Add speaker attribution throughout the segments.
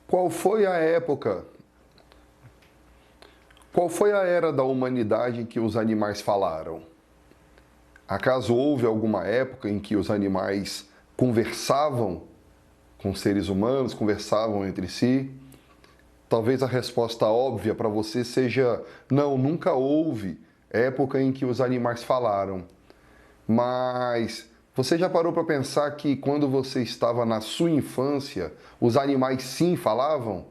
Speaker 1: Qual foi a época? Qual foi a era da humanidade em que os animais falaram? Acaso houve alguma época em que os animais conversavam com seres humanos, conversavam entre si? Talvez a resposta óbvia para você seja: não, nunca houve época em que os animais falaram. Mas você já parou para pensar que quando você estava na sua infância, os animais sim falavam?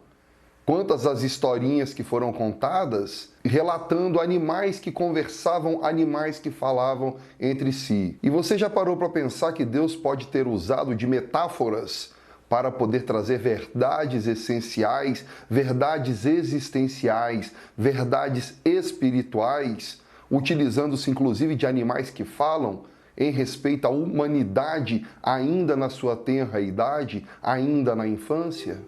Speaker 1: Quantas as historinhas que foram contadas relatando animais que conversavam, animais que falavam entre si. E você já parou para pensar que Deus pode ter usado de metáforas para poder trazer verdades essenciais, verdades existenciais, verdades espirituais, utilizando-se inclusive de animais que falam em respeito à humanidade ainda na sua tenra idade, ainda na infância?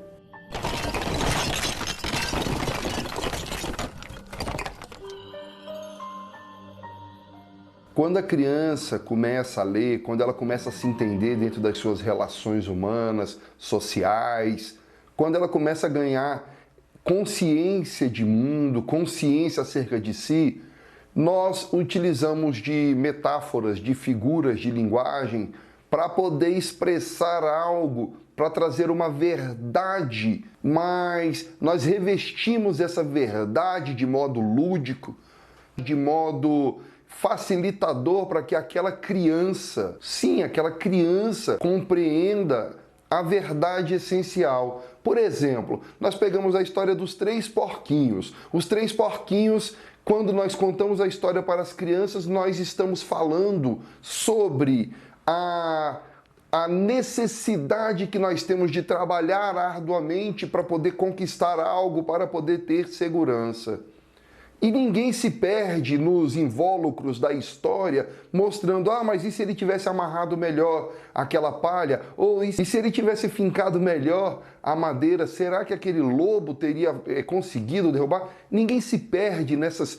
Speaker 1: Quando a criança começa a ler, quando ela começa a se entender dentro das suas relações humanas, sociais, quando ela começa a ganhar consciência de mundo, consciência acerca de si, nós utilizamos de metáforas, de figuras de linguagem para poder expressar algo, para trazer uma verdade, mas nós revestimos essa verdade de modo lúdico, de modo facilitador para que aquela criança, sim, aquela criança compreenda a verdade essencial. Por exemplo, nós pegamos a história dos três porquinhos. Os três porquinhos, quando nós contamos a história para as crianças, nós estamos falando sobre a necessidade que nós temos de trabalhar arduamente para poder conquistar algo, para poder ter segurança. E ninguém se perde nos invólucros da história mostrando: ah, mas e se ele tivesse amarrado melhor aquela palha? Ou e se ele tivesse fincado melhor a madeira? Será que aquele lobo teria conseguido derrubar? Ninguém se perde nessas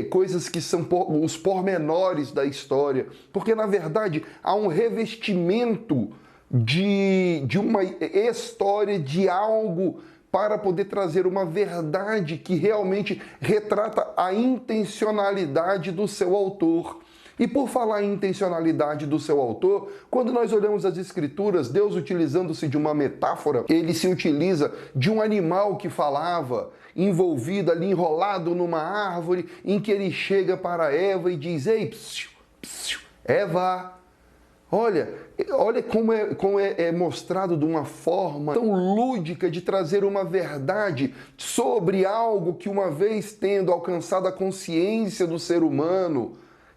Speaker 1: coisas que são os pormenores da história. Porque, na verdade, há um revestimento de uma história, de algo, para poder trazer uma verdade que realmente retrata a intencionalidade do seu autor. E por falar em intencionalidade do seu autor, quando nós olhamos as Escrituras, Deus, utilizando-se de uma metáfora, ele se utiliza de um animal que falava, envolvido ali, enrolado numa árvore, em que ele chega para Eva e diz: ei, psiu, psiu, Eva, olha como é mostrado de uma forma tão lúdica de trazer uma verdade sobre algo que, uma vez tendo alcançado a consciência do ser humano,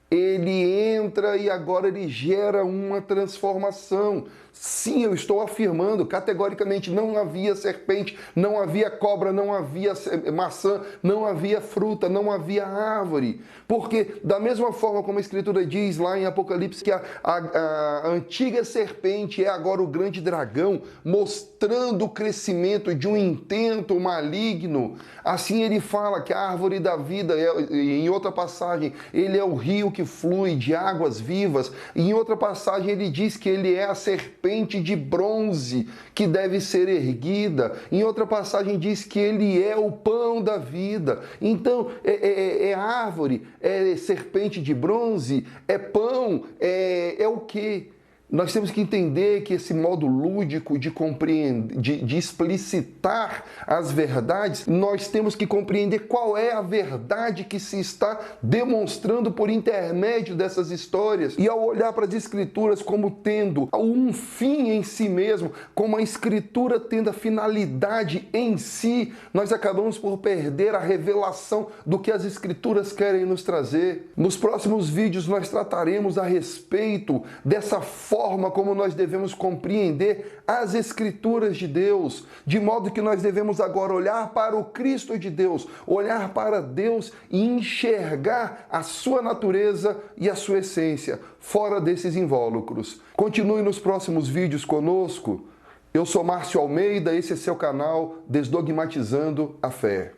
Speaker 1: ele entra e agora ele gera uma transformação. Sim, eu estou afirmando categoricamente: não havia serpente, não havia cobra, não havia maçã, não havia fruta, não havia árvore. Porque da mesma forma como a Escritura diz lá em Apocalipse que a antiga serpente é agora o grande dragão, mostrando o crescimento de um intento maligno, assim ele fala que a árvore da vida, em outra passagem, ele é o rio que flui de águas vivas, e em outra passagem ele diz que ele é a serpente de bronze que deve ser erguida. Em outra passagem diz que ele é o pão da vida. Então, é árvore, é serpente de bronze, é pão, é o quê? Nós temos que entender que esse modo lúdico de compreender, de explicitar as verdades, nós temos que compreender qual é a verdade que se está demonstrando por intermédio dessas histórias. E ao olhar para as Escrituras como tendo um fim em si mesmo, como a Escritura tendo a finalidade em si, nós acabamos por perder a revelação do que as Escrituras querem nos trazer. Nos próximos vídeos nós trataremos a respeito dessa forma como nós devemos compreender as Escrituras de Deus, de modo que nós devemos agora olhar para o Cristo de Deus, olhar para Deus e enxergar a sua natureza e a sua essência, fora desses invólucros. Continue nos próximos vídeos conosco. Eu sou Márcio Almeida, esse é seu canal Desdogmatizando a Fé.